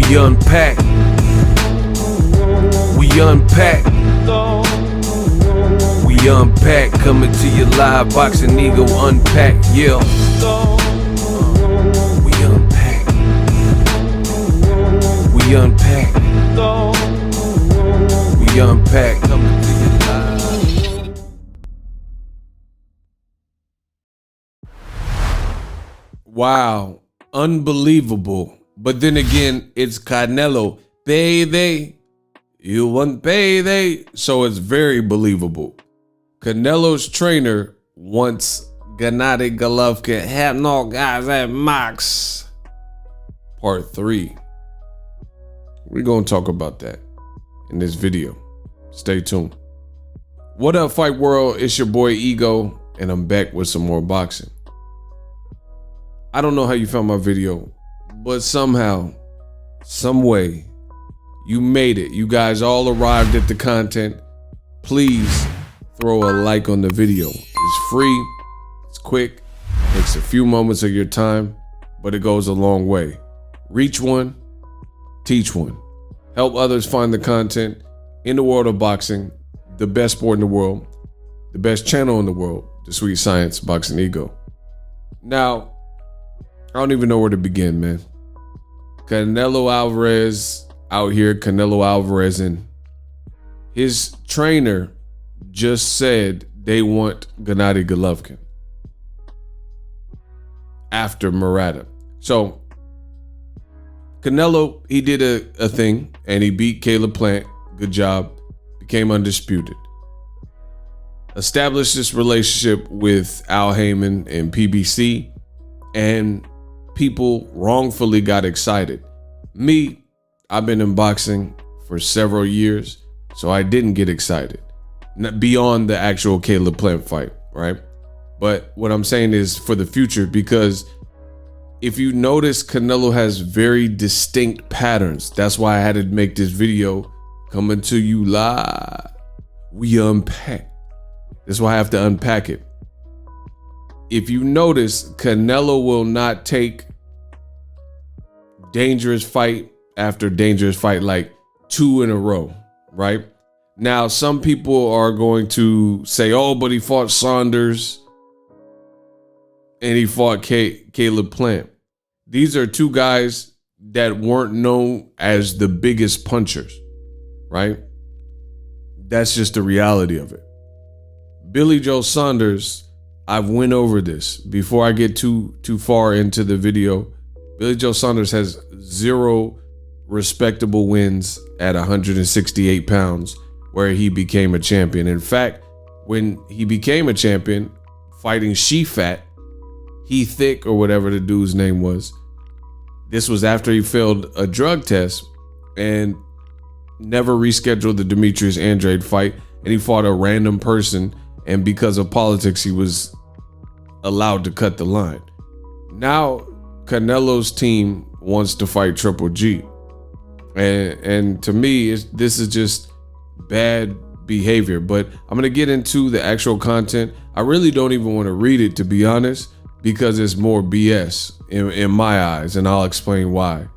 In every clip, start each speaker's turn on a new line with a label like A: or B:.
A: We unpack. We unpack. We unpack. Coming to you live, Boxing Ego Unpacked. Yeah. We unpack. We unpack. We unpack. Coming to you live. Wow. Unbelievable. But then again, it's Canelo. Payday. You want payday. So it's very believable. Canelo's trainer wants Gennady Golovkin. Have no guys at Max. Part 3. We're going to talk about that in this video. Stay tuned. What up, Fight World? It's your boy Ego, and I'm back with some more boxing. I don't know how you found my video, but somehow, some way, you made it. You guys all arrived at the content. Please throw a like on the video. It's free, it's quick, takes a few moments of your time, but it goes a long way. Reach one, teach one. Help others find the content in the world of boxing, the best sport in the world, the best channel in the world, the Sweet Science Boxing Ego. Now, I don't even know where to begin, man. Canelo Alvarez out here, Canelo Alvarez, and his trainer just said they want Gennady Golovkin after Murata. So Canelo, he did a thing and he beat Caleb Plant. Good job. Became undisputed. Established this relationship with Al Heyman and PBC, and people wrongfully got excited. Me, I've been in boxing for several years, so I didn't get excited. Not beyond the actual Caleb Plant fight, right? But what I'm saying is for the future, because if you notice, Canelo has very distinct patterns. That's why I had to make this video coming to you live. We unpack. That's why I have to unpack it. If you notice, Canelo will not take dangerous fight after dangerous fight, like 2 in a row, right? Now, some people are going to say, oh, but he fought Saunders and he fought Caleb Plant. These are 2 guys that weren't known as the biggest punchers, right? That's just the reality of it. Billy Joe Saunders, I've went over this before I get too far into the video. Billy Joe Saunders has 0 respectable wins at 168 pounds where he became a champion. In fact, when he became a champion fighting She-Fat, Thick or whatever the dude's name was, this was after he failed a drug test and never rescheduled the Demetrius Andrade fight, and he fought a random person, and because of politics he was allowed to cut the line. Now Canelo's team wants to fight Triple G, and to me this is just bad behavior. But I'm gonna get into the actual content. I really don't even want to read it, to be honest, because it's more BS in my eyes, and I'll explain why.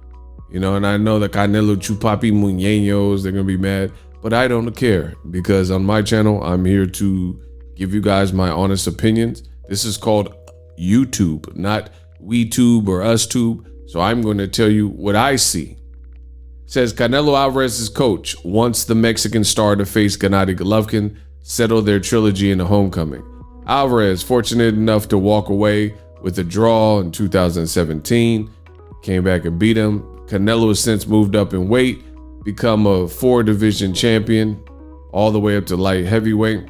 A: You know, and I know the Canelo Chupapi Muñeños, they're gonna be mad, but I don't care, because on my channel I'm here to give you guys my honest opinions. This is called YouTube, not WeTube or UsTube. So I'm going to tell you what I see. It says Canelo Alvarez's coach wants the Mexican star to face Gennady Golovkin, settle their trilogy in the homecoming. Alvarez, fortunate enough to walk away with a draw in 2017, came back and beat him. Canelo has since moved up in weight, become a 4-division champion, all the way up to light heavyweight.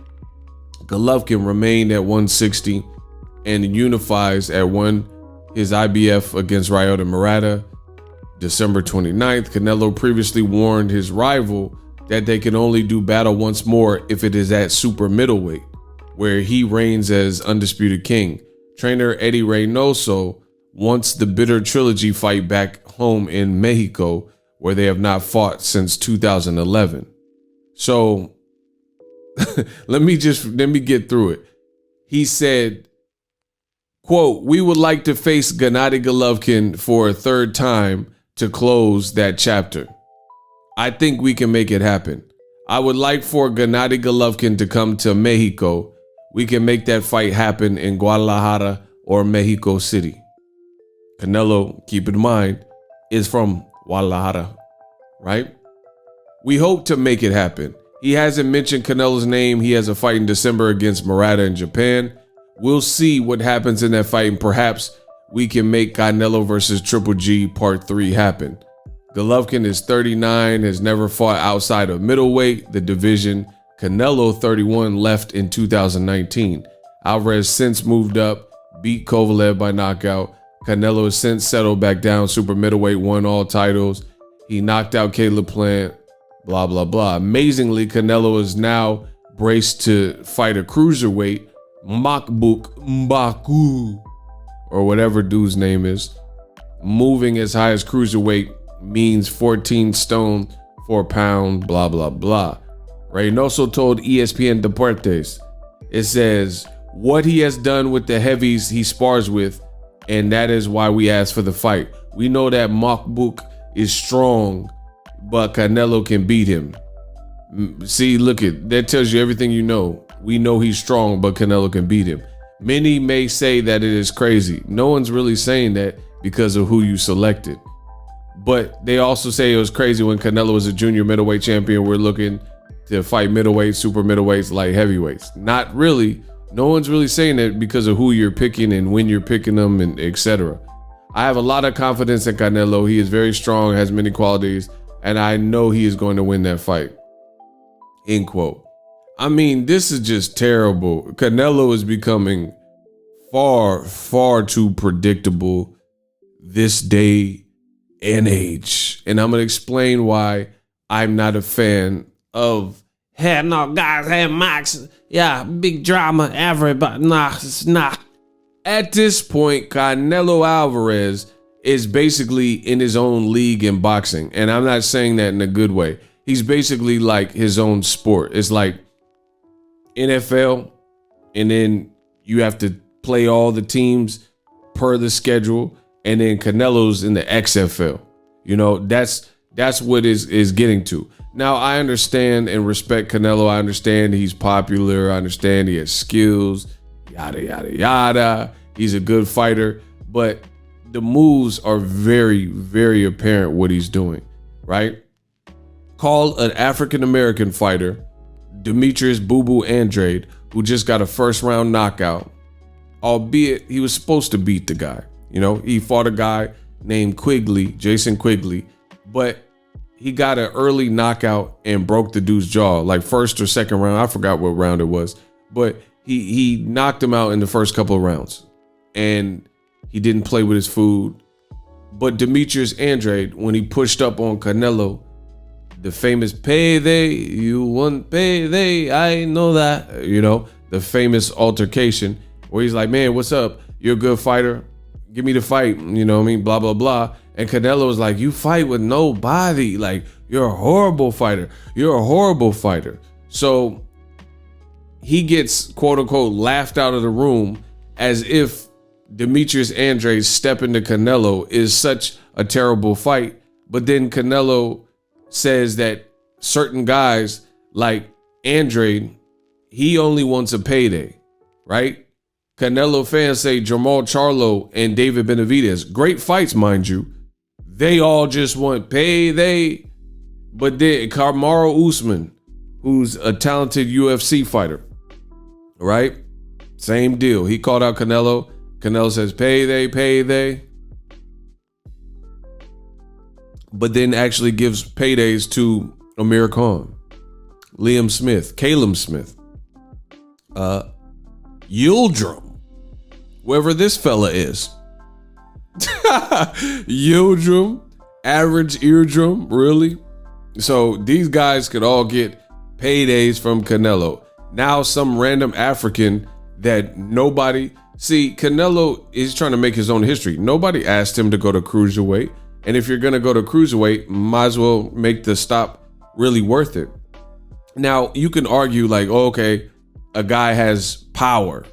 A: Golovkin remained at 160 and unifies at his IBF against Ryota Murata, December 29th. Canelo previously warned his rival that they can only do battle once more if it is at super middleweight, where he reigns as undisputed king. Trainer Eddie Reynoso wants the bitter trilogy fight back home in Mexico, where they have not fought since 2011. So let me get through it. He said, quote, "We would like to face Gennady Golovkin for a 3rd time, to close that chapter. I think we can make it happen. I would like for Gennady Golovkin to come to Mexico. We can make that fight happen in Guadalajara or Mexico City. Canelo, keep in mind, is from Guadalajara, right? We hope to make it happen. He hasn't mentioned Canelo's name. He has a fight in December against Murata in Japan. We'll see what happens in that fight, and perhaps we can make Canelo versus Triple G Part 3 happen. Golovkin is 39, has never fought outside of middleweight, the division. Canelo, 31, left in 2019. Alvarez since moved up, beat Kovalev by knockout. Canelo has since settled back down, super middleweight, won all titles. He knocked out Caleb Plant, blah, blah, blah. Amazingly, Canelo is now braced to fight a cruiserweight, Makbuk Mbaku, or whatever dude's name is. Moving as high as cruiserweight means 14 stone, 4 pound, blah, blah, blah. Reynoso told ESPN Deportes, it says, what he has done with the heavies he spars with, and that is why we asked for the fight. We know that Makbuk is strong, but Canelo can beat him. See, look at that, tells you everything you know. We know he's strong, but Canelo can beat him. Many may say that it is crazy. No one's really saying that because of who you selected. But they also say it was crazy when Canelo was a junior middleweight champion. We're looking to fight middleweights, super middleweights, light heavyweights. Not really. No one's really saying that because of who you're picking and when you're picking them and etc. I have a lot of confidence in Canelo. He is very strong, has many qualities, and I know he is going to win that fight. End quote. I mean, this is just terrible. Canelo is becoming far, far too predictable this day and age. And I'm going to explain why I'm not a fan of, hey, no, guys, hey, Max, yeah, big drama, everybody, nah, it's not. At this point, Canelo Alvarez is basically in his own league in boxing. And I'm not saying that in a good way. He's basically like his own sport. It's like NFL, and then you have to play all the teams per the schedule, and then Canelo's in the XFL. You know, that's what is getting to. Now, I understand and respect Canelo. I understand he's popular. I understand he has skills, yada, yada, yada. He's a good fighter, but the moves are very, very apparent what he's doing, right? Call an African-American fighter, Demetrius Boo Boo Andrade, who just got a first-round knockout, albeit he was supposed to beat the guy. You know, he fought a guy named Quigley, Jason Quigley, but he got an early knockout and broke the dude's jaw, like first or second round. I forgot what round it was, but he knocked him out in the first couple of rounds, and he didn't play with his food. But Demetrius Andrade, when he pushed up on Canelo, the famous payday, you want payday, I know that, you know, the famous altercation where he's like, man, what's up? You're a good fighter. Give me the fight. You know what I mean? Blah, blah, blah. And Canelo was like, you fight with nobody. Like, you're a horrible fighter. You're a horrible fighter. So he gets, quote unquote, laughed out of the room as if Demetrius Andrade stepping to Canelo is such a terrible fight. But then Canelo says that certain guys like Andrade, he only wants a payday, right? Canelo fans say Jermall Charlo and David Benavidez, great fights, mind you. They all just want payday. But then Kamaru Usman, who's a talented UFC fighter, right? Same deal. He called out Canelo. Canelo says payday, payday. But then actually gives paydays to Amir Khan, Liam Smith, Caleb Smith, Yildirim, whoever this fella is. Yildirim, average eardrum, really? So these guys could all get paydays from Canelo. Now some random African that nobody, see, Canelo is trying to make his own history. Nobody asked him to go to cruiserweight. And if you're going to go to cruiserweight, might as well make the stop really worth it. Now, you can argue like, oh, okay, a guy has power.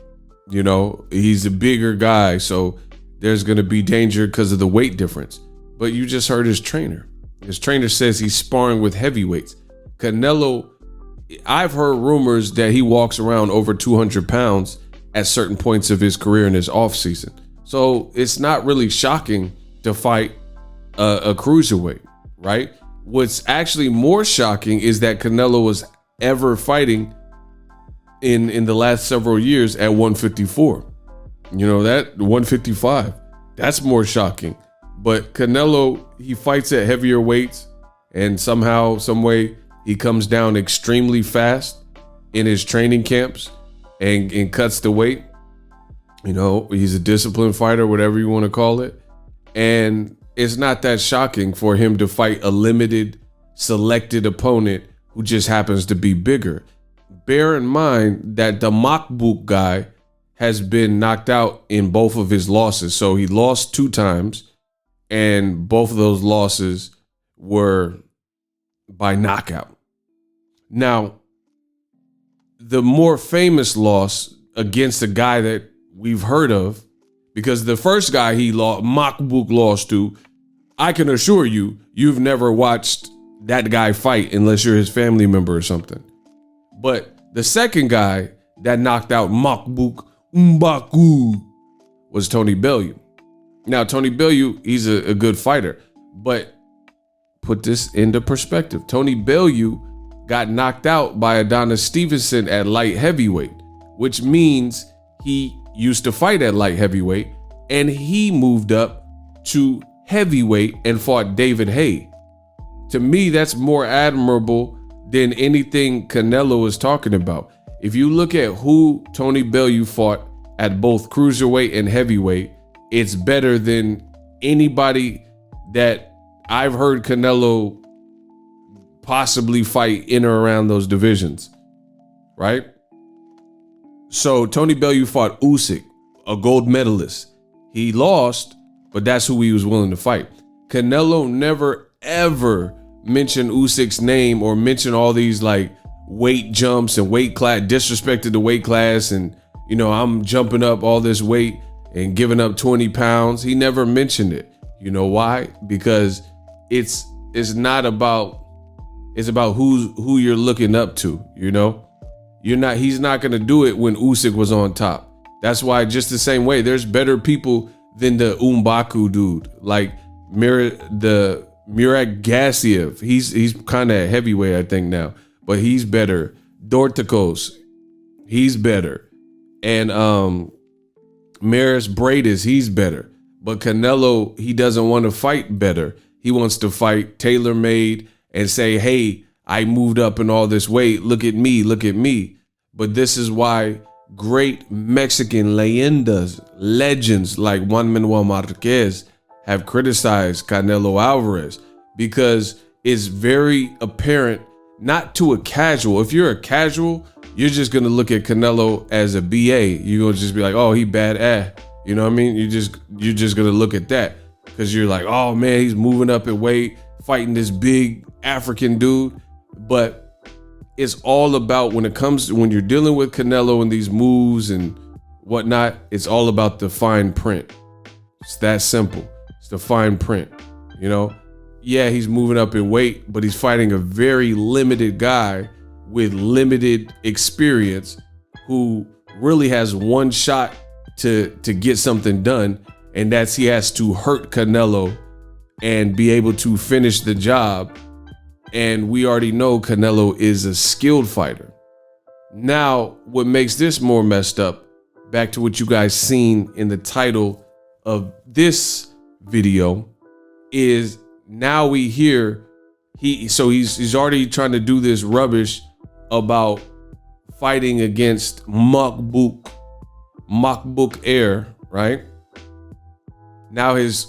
A: You know, he's a bigger guy, so there's going to be danger because of the weight difference. But you just heard his trainer. His trainer says he's sparring with heavyweights. Canelo, I've heard rumors that he walks around over 200 pounds at certain points of his career in his offseason. So it's not really shocking to fight a cruiserweight, right? What's actually more shocking is that Canelo was ever fighting in the last several years at 154. You know, that 155, that's more shocking. But Canelo, he fights at heavier weights, and somehow, some way, he comes down extremely fast in his training camps and cuts the weight. You know, he's a disciplined fighter, whatever you want to call it. And it's not that shocking for him to fight a limited, selected opponent who just happens to be bigger. Bear in mind that the Makbuk guy has been knocked out in both of his losses. So he lost 2 times. And both of those losses were by knockout. Now, the more famous loss against a guy that we've heard of, because the first guy he lost, Makbuk lost to, I can assure you, you've never watched that guy fight unless you're his family member or something. But the second guy that knocked out Makbuk Mbaku was Tony Bellew. Now, Tony Bellew, he's a good fighter, but put this into perspective. Tony Bellew got knocked out by Adonis Stevenson at light heavyweight, which means he used to fight at light heavyweight, and he moved up to heavyweight and fought David Haye. To me, that's more admirable than anything Canelo is talking about. If you look at who Tony Bellew fought at both cruiserweight and heavyweight, it's better than anybody that I've heard Canelo possibly fight in or around those divisions, right? So Tony Bellew fought Usyk, a gold medalist. He lost, but that's who he was willing to fight. Canelo never, ever mentioned Usyk's name or mentioned all these like weight jumps and weight class, disrespected the weight class, and, you know, I'm jumping up all this weight and giving up 20 pounds. He never mentioned it. You know why? Because it's not about, it's about who you're looking up to, you know? He's not gonna do it when Usyk was on top. That's why, just the same way, there's better people than the Umbaku dude, like the Murat Gassiev. He's kind of heavyweight, I think now, but he's better. Dorticos, he's better. And Maris Bradis, he's better. But Canelo, he doesn't want to fight better. He wants to fight tailor-made and say, hey, I moved up in all this weight. Look at me, look at me. But this is why great Mexican legends like Juan Manuel Marquez have criticized Canelo Alvarez, because it's very apparent, not to a casual. If you're a casual, you're just going to look at Canelo as a BA. You're going to just be like, oh, he bad. You know what I mean? You're just going to look at that because you're like, oh man, he's moving up in weight, fighting this big African dude. But it's all about, when you're dealing with Canelo and these moves and whatnot, it's all about the fine print. It's that simple. It's the fine print, you know? Yeah, he's moving up in weight, but he's fighting a very limited guy with limited experience who really has one shot to get something done, and that's he has to hurt Canelo and be able to finish the job. And we already know Canelo is a skilled fighter. Now, what makes this more messed up, back to what you guys seen in the title of this video, is now we hear he's already trying to do this rubbish about fighting against Makbuk Air, right? Now his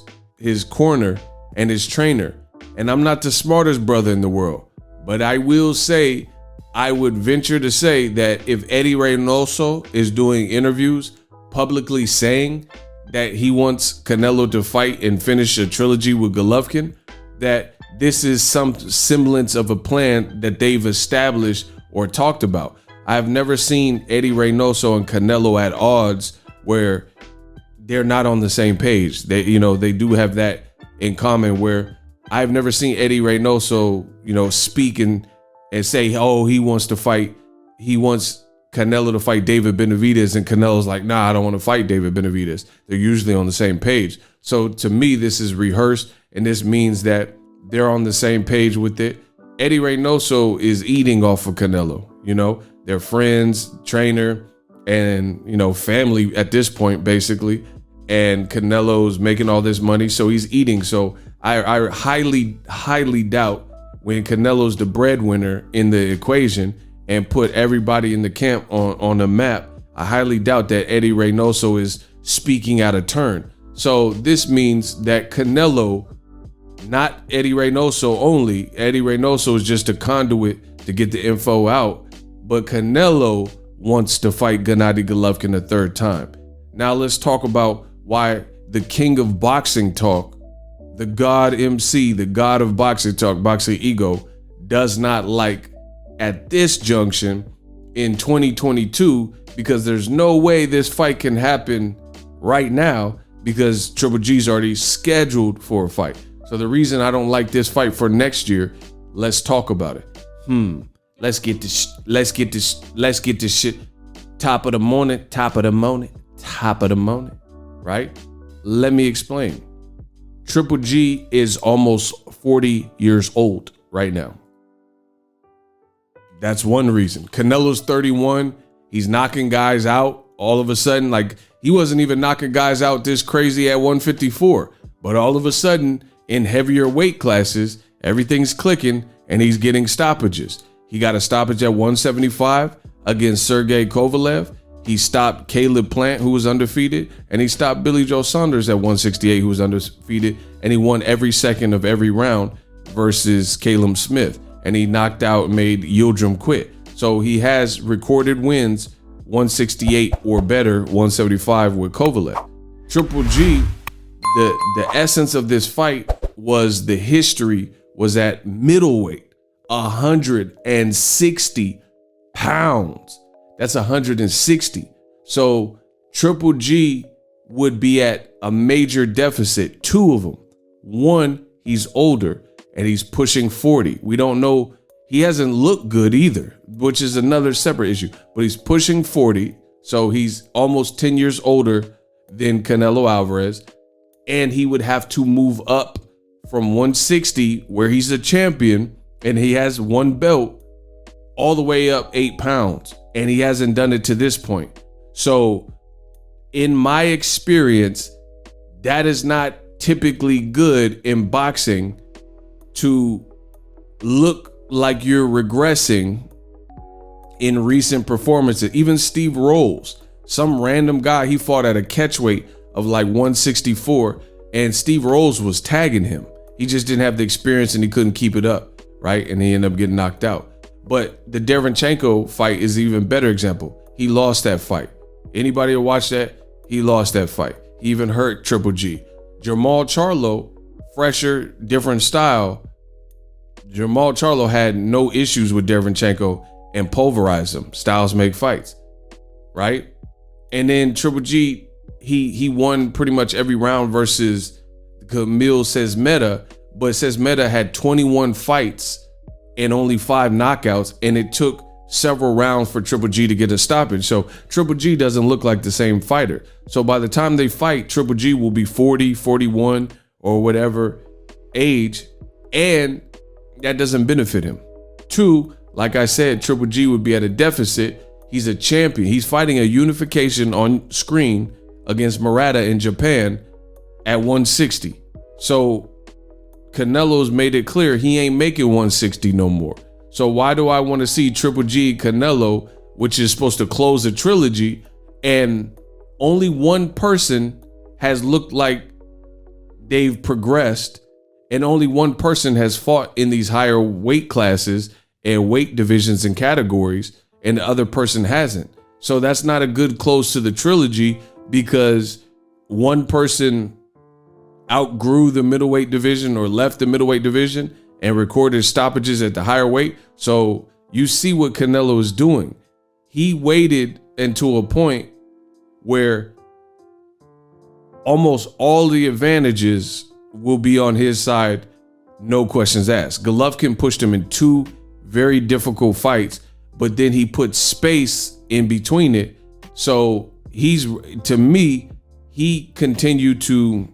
A: corner and his trainer, and I'm not the smartest brother in the world, but I will say, I would venture to say that if Eddie Reynoso is doing interviews publicly saying that he wants Canelo to fight and finish a trilogy with Golovkin, that this is some semblance of a plan that they've established or talked about. I've never seen Eddie Reynoso and Canelo at odds where they're not on the same page. They do have that in common, where I've never seen Eddie Reynoso, speak and say, oh, he wants Canelo to fight David Benavidez, and Canelo's like, nah, I don't want to fight David Benavidez. They're usually on the same page. So to me, this is rehearsed, and this means that they're on the same page with it. Eddie Reynoso is eating off of Canelo. They're friends, trainer, and, family at this point, basically. And Canelo's making all this money, so he's eating. So I highly doubt when Canelo's the breadwinner in the equation and put everybody in the camp on the map, I highly doubt that Eddie Reynoso is speaking out of turn. So this means that Canelo, not Eddie Reynoso only, Eddie Reynoso is just a conduit to get the info out, but Canelo wants to fight Gennady Golovkin a third time. Now let's talk about why the king of boxing talk, the God MC, the God of boxing talk, Boxing Ego, does not like at this junction in 2022, because there's no way this fight can happen right now because Triple G's already scheduled for a fight. So the reason I don't like this fight for next year, let's talk about it. Let's get this shit. Top of the morning, right? Let me explain. Triple G is almost 40 years old right now. That's one reason. Canelo's 31. He's knocking guys out all of a sudden. Like, he wasn't even knocking guys out this crazy at 154. But all of a sudden, in heavier weight classes, everything's clicking and he's getting stoppages. He got a stoppage at 175 against Sergey Kovalev. He stopped Caleb Plant, who was undefeated, and he stopped Billy Joe Saunders at 168, who was undefeated, and he won every second of every round versus Caleb Smith. And he knocked out and made Yildirim quit. So he has recorded wins 168 or better, 175 with Kovalev. Triple G, the essence of this fight was the history was at middleweight, 160 pounds. That's 160. So Triple G would be at a major deficit. Two of them. One, he's older and he's pushing 40. We don't know. He hasn't looked good either, which is another separate issue. But he's pushing 40. So he's almost 10 years older than Canelo Alvarez. And he would have to move up from 160, where he's a champion and he has one belt, all the way up 8 pounds. And he hasn't done it to this point. So in my experience, that is not typically good in boxing, to look like you're regressing in recent performances. Even Steve Rolls, some random guy, he fought at a catch weight of like 164, and Steve Rolls was tagging him. He just didn't have the experience and he couldn't keep it up, right? And he ended up getting knocked out. But the Derevyanchenko fight is an even better example. He lost that fight. Anybody who watched that, he lost that fight. He even hurt Triple G. Jermall Charlo, fresher, different style. Jermall Charlo had no issues with Derevyanchenko and pulverized him. Styles make fights, right? And then Triple G, he won pretty much every round versus Camille Sesmeta, but Sesmeta had 21 fights and only 5 knockouts, and it took several rounds for Triple G to get a stoppage. So Triple G doesn't look like the same fighter. So by the time they fight, Triple G will be 40, 41, or whatever age, and that doesn't benefit him. 2, like I said, Triple G would be at a deficit. He's a champion. He's fighting a unification on screen against Murata in Japan at 160. So Canelo's made it clear he ain't making 160 no more. So why do I want to see Triple G Canelo, which is supposed to close a trilogy, and only one person has looked like they've progressed, and only one person has fought in these higher weight classes and weight divisions and categories, and the other person hasn't. So that's not a good close to the trilogy, because one person outgrew the middleweight division or left the middleweight division and recorded stoppages at the higher weight. So you see what Canelo is doing. He waited until a point where almost all the advantages will be on his side, no questions asked. Golovkin pushed him in 2 very difficult fights, but then he put space in between it. So to me, he continued to,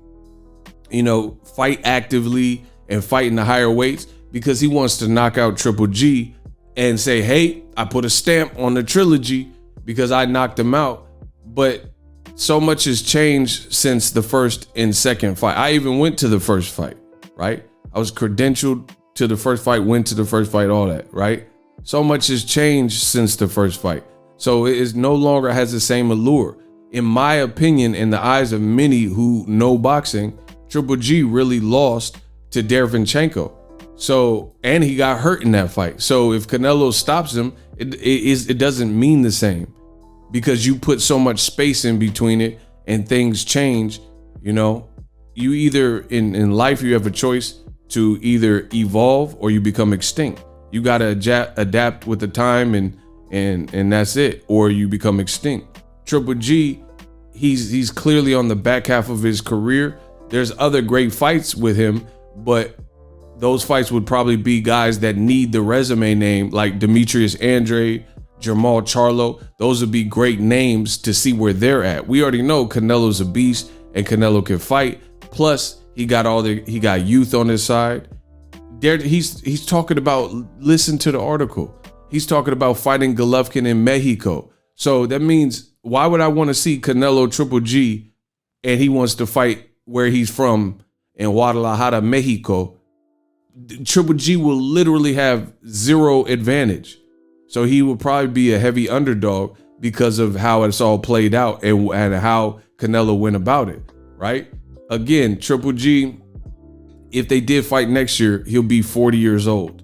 A: fight actively and fight in the higher weights because he wants to knock out Triple G and say, hey, I put a stamp on the trilogy because I knocked him out. But so much has changed since the first and second fight. I even went to the first fight, right? I was credentialed to the first fight, went to the first fight, all that, right? So much has changed since the first fight. So it is no longer has the same allure. In my opinion, in the eyes of many who know boxing, Triple G really lost to Derevyanchenko. So, and he got hurt in that fight. So if Canelo stops him, it doesn't mean the same because you put so much space in between it and things change. You either in life, you have a choice to either evolve or you become extinct. You got to adapt with the time and that's it, or you become extinct. Triple G, he's clearly on the back half of his career. There's other great fights with him, but those fights would probably be guys that need the resume name, like Demetrius Andrade, Jermall Charlo. Those would be great names to see where they're at. We already know Canelo's a beast and Canelo can fight. Plus, he got youth on his side. He's talking about, listen to the article. He's talking about fighting Golovkin in Mexico. So that means, why would I want to see Canelo Triple G and he wants to fight where he's from in Guadalajara, Mexico? Triple G will literally have zero advantage. So he will probably be a heavy underdog because of how it's all played out and how Canelo went about it, right? Again, Triple G, if they did fight next year, he'll be 40 years old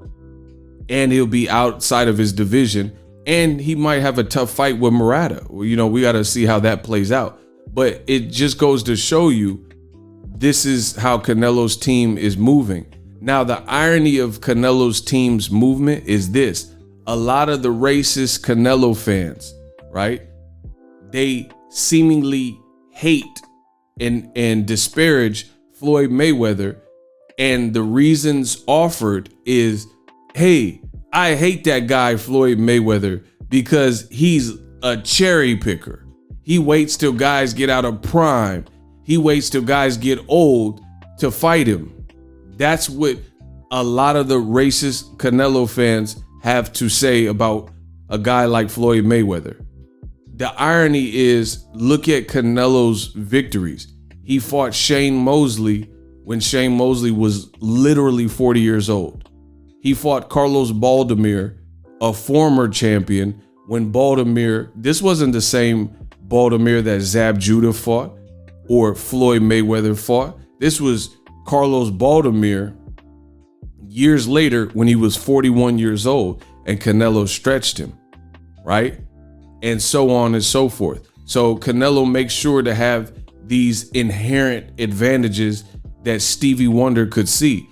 A: and he'll be outside of his division and he might have a tough fight with Murata. We got to see how that plays out. But it just goes to show you this is how Canelo's team is moving. Now, the irony of Canelo's team's movement is this. A lot of the racist Canelo fans, right? They seemingly hate and disparage Floyd Mayweather. And the reasons offered is, hey, I hate that guy, Floyd Mayweather, because he's a cherry picker. He waits till guys get out of prime. He waits till guys get old to fight him. That's what a lot of the racist Canelo fans have to say about a guy like Floyd Mayweather. The irony is, look at Canelo's victories. He fought Shane Mosley when Shane Mosley was literally 40 years old. He fought Carlos Baldomir, a former champion, when this wasn't the same Baldomir that Zab Judah fought or Floyd Mayweather fought. This was Carlos Baldomir years later when he was 41 years old and Canelo stretched him, right? And so on and so forth. So Canelo makes sure to have these inherent advantages that Stevie Wonder could see.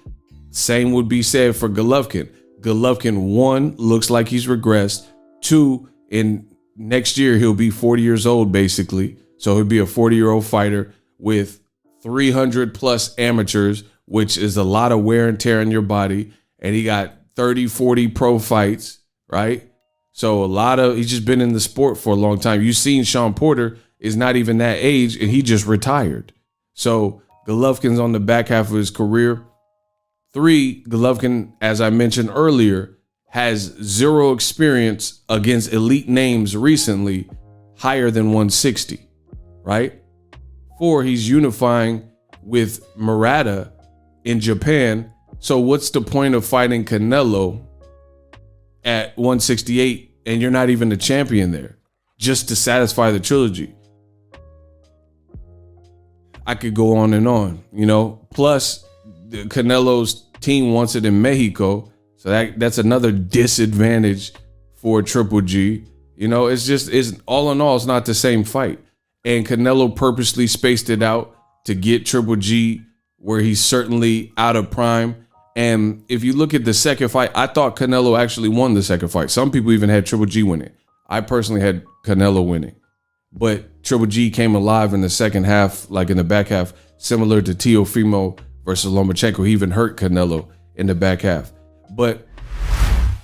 A: Same would be said for Golovkin. Golovkin, 1, looks like he's regressed. 2, in next year, he'll be 40 years old, basically. So he'll be a 40-year-old fighter with 300 plus amateurs, which is a lot of wear and tear on your body. And he got 30, 40 pro fights, right? So he's just been in the sport for a long time. You've seen Sean Porter is not even that age and he just retired. So Golovkin's on the back half of his career. 3, Golovkin, as I mentioned earlier, has 0 experience against elite names recently, higher than 160, right? 4, he's unifying with Murata in Japan. So what's the point of fighting Canelo at 168 and you're not even the champion there just to satisfy the trilogy? I could go on and on, plus Canelo's team wants it in Mexico. So that's another disadvantage for Triple G. It's all in all, it's not the same fight. And Canelo purposely spaced it out to get Triple G where he's certainly out of prime. And if you look at the second fight, I thought Canelo actually won the second fight. Some people even had Triple G winning. I personally had Canelo winning. But Triple G came alive in the second half, like in the back half, similar to Teofimo versus Lomachenko. He even hurt Canelo in the back half. But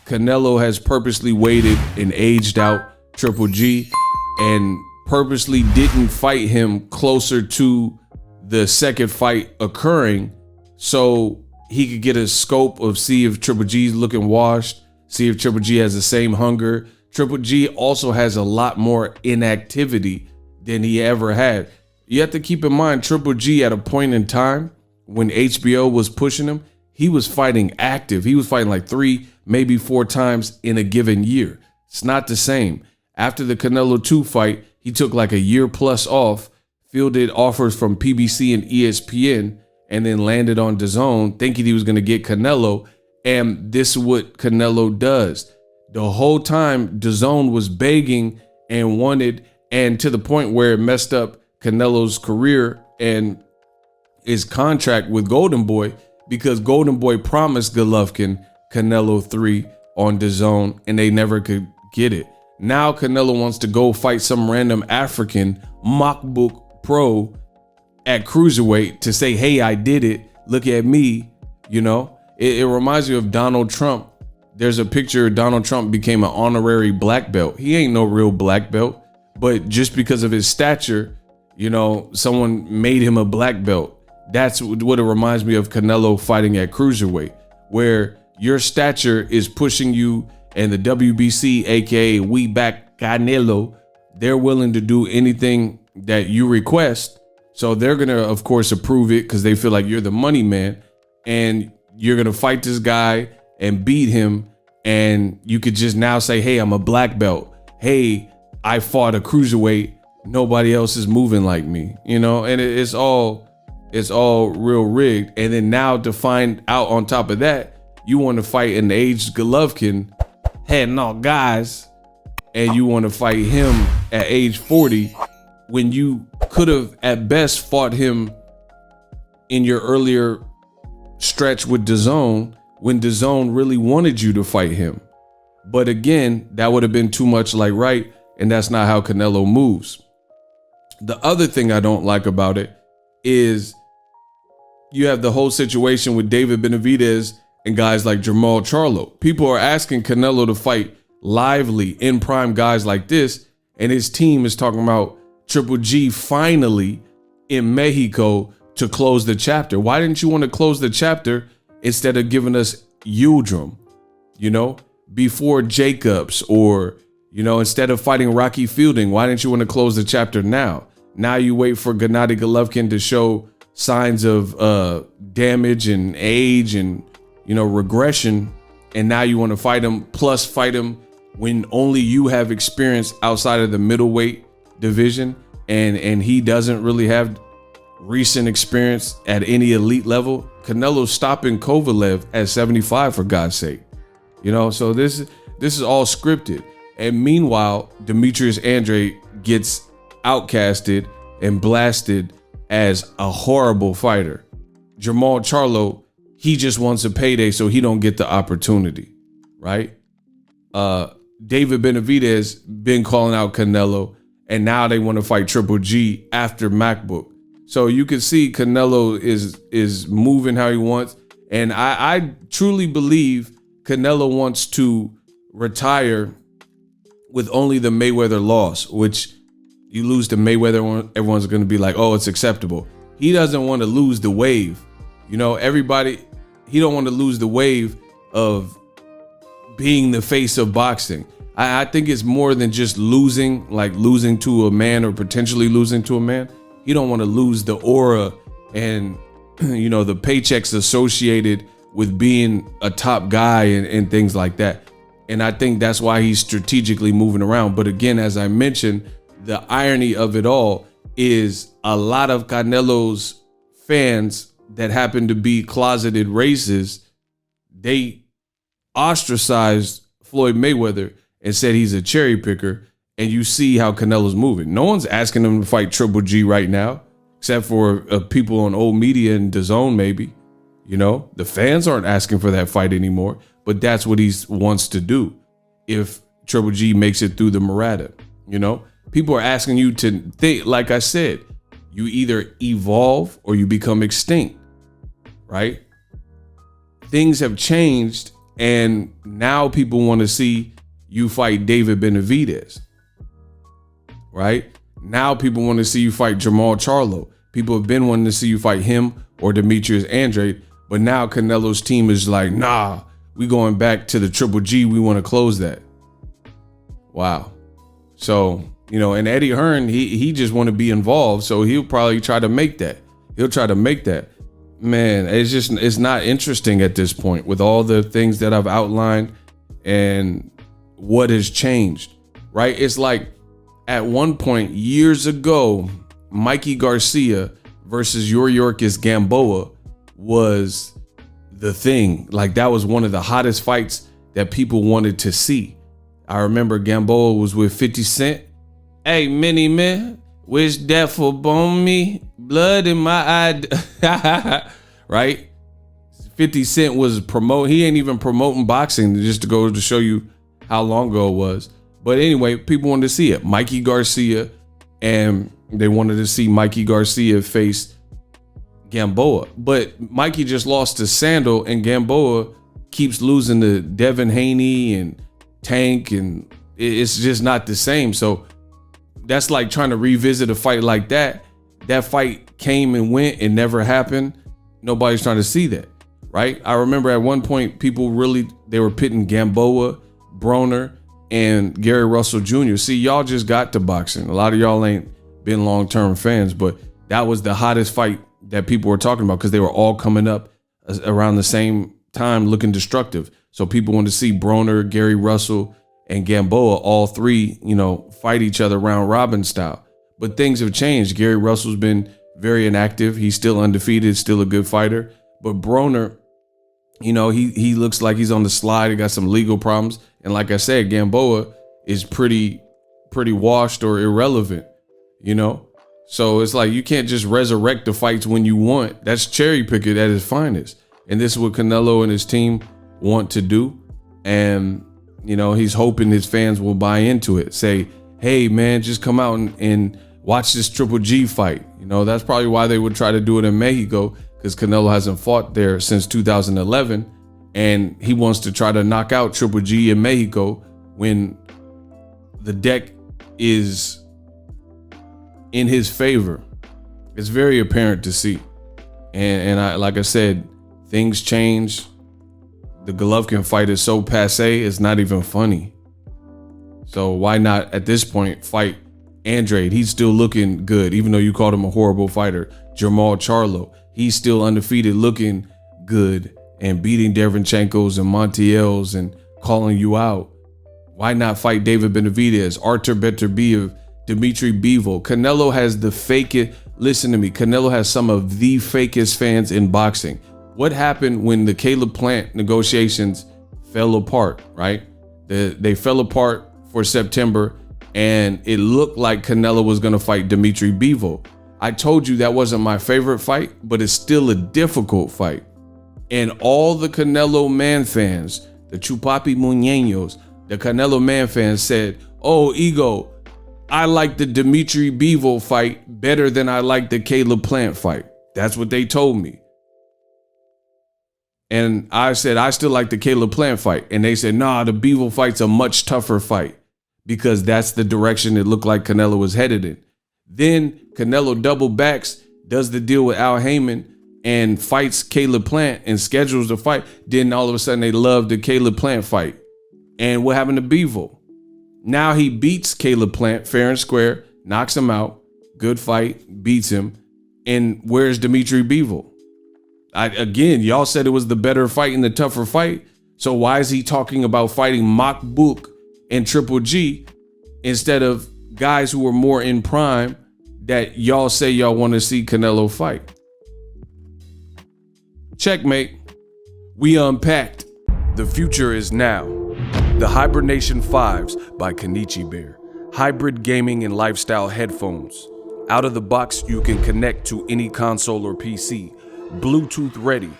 A: Canelo has purposely waited and aged out Triple G and purposely didn't fight him closer to the second fight occurring so he could get a scope of see if Triple G's looking washed, see if Triple G has the same hunger. Triple G also has a lot more inactivity than he ever had. You have to keep in mind, Triple G at a point in time when HBO was pushing him, he was fighting active. He was fighting like 3, maybe 4 times in a given year. It's not the same. After the Canelo 2 fight, he took like a year plus off, fielded offers from PBC and ESPN, and then landed on DAZN thinking he was going to get Canelo. And this is what Canelo does. The whole time DAZN was begging and wanted, and to the point where it messed up Canelo's career and his contract with Golden Boy, because Golden Boy promised Golovkin Canelo 3 on DAZN and they never could get it. Now Canelo wants to go fight some random African Makbook Pro at cruiserweight to say, hey, I did it. Look at me. You know, it reminds me of Donald Trump. There's a picture Donald Trump became an honorary black belt. He ain't no real black belt, but just because of his stature, you know, someone made him a black belt. That's what it reminds me of Canelo fighting at cruiserweight, where your stature is pushing you, and the WBC, aka We Back Canelo, they're willing to do anything that you request. So they're going to, of course, approve it because they feel like you're the money man, and you're going to fight this guy and beat him. And you could just now say, hey, I'm a black belt. Hey, I fought a cruiserweight. Nobody else is moving like me, you know, and it's all real rigged. And then now to find out on top of that, you want to fight an aged Golovkin, had no guys, and you want to fight him at age 40 when you could have at best fought him in your earlier stretch with DAZN when DAZN really wanted you to fight him. But again, that would have been too much like right, and that's not how Canelo moves. The other thing I don't like about it is you have the whole situation with David Benavidez and guys like Jermall Charlo. People are asking Canelo to fight lively in prime guys like this, and his team is talking about Triple G finally in Mexico to close the chapter. Why didn't you want to close the chapter instead of giving us Yildirim, you know, before Jacobs, or, you know, instead of fighting Rocky Fielding? Why didn't you want to close the chapter now? Now you wait for Gennady Golovkin to show signs of damage and age and, you know, regression, and now you want to fight him, plus fight him when only you have experience outside of the middleweight division, and he doesn't really have recent experience at any elite level. Canelo's stopping Kovalev at 75, for God's sake, you know. So this is all scripted. And meanwhile, Demetrius Andrade gets outcasted and blasted as a horrible fighter. Jermall Charlo, he just wants a payday, so he don't get the opportunity, right? David Benavidez been calling out Canelo, and now they want to fight Triple G after MacBook. So you can see Canelo is moving how he wants. And I truly believe Canelo wants to retire with only the Mayweather loss, which you lose to Mayweather, everyone's going to be like, oh, it's acceptable. He doesn't want to lose the wave. You know, he don't want to lose the wave of being the face of boxing. I think it's more than just losing, like losing to a man or potentially losing to a man. He don't want to lose the aura and, you know, the paychecks associated with being a top guy and things like that. And I think that's why he's strategically moving around. But again, as I mentioned, the irony of it all is a lot of Canelo's fans that happen to be closeted racists, they ostracized Floyd Mayweather and said he's a cherry picker. And you see how Canelo's moving. No one's asking him to fight Triple G right now, except for people on old media and DAZN, maybe. You know, the fans aren't asking for that fight anymore, but that's what he wants to do if Triple G makes it through the Murata. You know, people are asking you to think, like I said, you either evolve or you become extinct. right? Things have changed, and now people want to see you fight David Benavidez, right? Now people want to see you fight Jermall Charlo. People have been wanting to see you fight him or Demetrius Andrade, but now Canelo's team is like, nah, we going back to the Triple G. We want to close that. Wow. So, you know, and Eddie Hearn, he just want to be involved, so he'll probably try to make that. Man, it's not interesting at this point with all the things that I've outlined and what has changed, right? It's like at one point years ago, Mikey Garcia versus Yuriorkis Gamboa was the thing. Like, that was one of the hottest fights that people wanted to see. I remember Gamboa was with 50 Cent. Hey, mini man, wish death upon me, blood in my eye. Right? 50 Cent was he ain't even promoting boxing, just to go to show you how long ago it was. But anyway, people wanted to see it. Mikey Garcia, and they wanted to see Mikey Garcia face Gamboa. But Mikey just lost to Sandal, and Gamboa keeps losing to Devin Haney and Tank, and it's just not the same. So that's like trying to revisit a fight like that. That fight came and went and never happened. Nobody's trying to see that, right? I remember at one point people they were pitting Gamboa, Broner, and Gary Russell Jr. See, y'all just got to boxing. A lot of y'all ain't been long-term fans, but that was the hottest fight that people were talking about because they were all coming up around the same time looking destructive. So people wanted to see Broner, Gary Russell, and Gamboa, all three, you know, fight each other round robin style. But things have changed. Gary Russell's been very inactive. He's still undefeated, still a good fighter. But Broner, you know, he looks like he's on the slide. He got some legal problems. And like I said, Gamboa is pretty washed or irrelevant, you know? So it's like you can't just resurrect the fights when you want. That's cherry picking at its finest. And this is what Canelo and his team want to do. And, you know, he's hoping his fans will buy into it. Say, hey, man, just come out and watch this Triple G fight. You know, that's probably why they would try to do it in Mexico, because Canelo hasn't fought there since 2011. And he wants to try to knock out Triple G in Mexico when the deck is in his favor. It's very apparent to see. And like I said, things change. The Golovkin fight is so passe, it's not even funny. So why not at this point fight Andrade? He's still looking good, even though you called him a horrible fighter. Jermall Charlo, he's still undefeated, looking good and beating Derevyanchenko's and Montiel's and calling you out. Why not fight David Benavidez, Artur Beterbiev, Dimitri Bivol? Canelo has the fakest, listen to me, Canelo has some of the fakest fans in boxing. What happened when the Caleb Plant negotiations fell apart, right? They fell apart for September, and it looked like Canelo was going to fight Dimitri Bivol. I told you that wasn't my favorite fight, but it's still a difficult fight. And all the Canelo man fans, the Chupapi Muñeños, the Canelo man fans said, oh, Ego, I like the Dimitri Bivol fight better than I like the Caleb Plant fight. That's what they told me. And I said, I still like the Caleb Plant fight. And they said, nah, the Bivol fight's a much tougher fight, because that's the direction it looked like Canelo was headed in. Then Canelo double backs, does the deal with Al Heyman, and fights Caleb Plant and schedules the fight. Then all of a sudden they love the Caleb Plant fight. And what happened to Bivol? Now he beats Caleb Plant fair and square, knocks him out, good fight, beats him. And where's Dimitri Bivol? Again, y'all said it was the better fight and the tougher fight. So why is he talking about fighting Makbuk and Triple G instead of guys who were more in prime that y'all say y'all want to see Canelo fight? Checkmate. We unpacked. The future is now. The Hibernation 5s by Kenichi Bear. Hybrid gaming and lifestyle headphones. Out of the box, you can connect to any console or PC. Bluetooth ready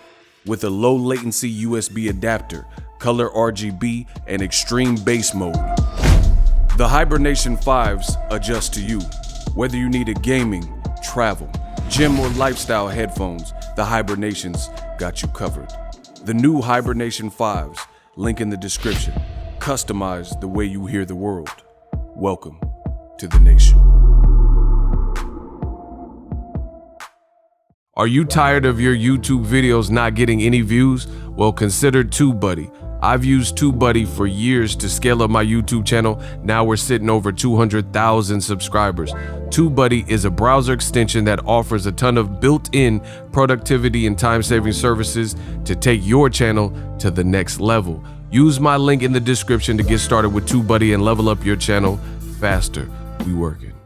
A: with a low latency USB adapter, color RGB, and extreme bass mode. The Hibernation 5s adjust to you, whether you need a gaming, travel,
B: Jermall Lifestyle headphones, the Hibernations got you covered. The new Hibernation 5s, link in the description. Customize the way you hear the world. Welcome to the nation.
A: Are you tired of your YouTube videos not getting any views? Well, consider TubeBuddy. I've used TubeBuddy for years to scale up my YouTube channel. Now we're sitting over 200,000 subscribers. TubeBuddy is a browser extension that offers a ton of built-in productivity and time-saving services to take your channel to the next level. Use my link in the description to get started with TubeBuddy and level up your channel faster. We working.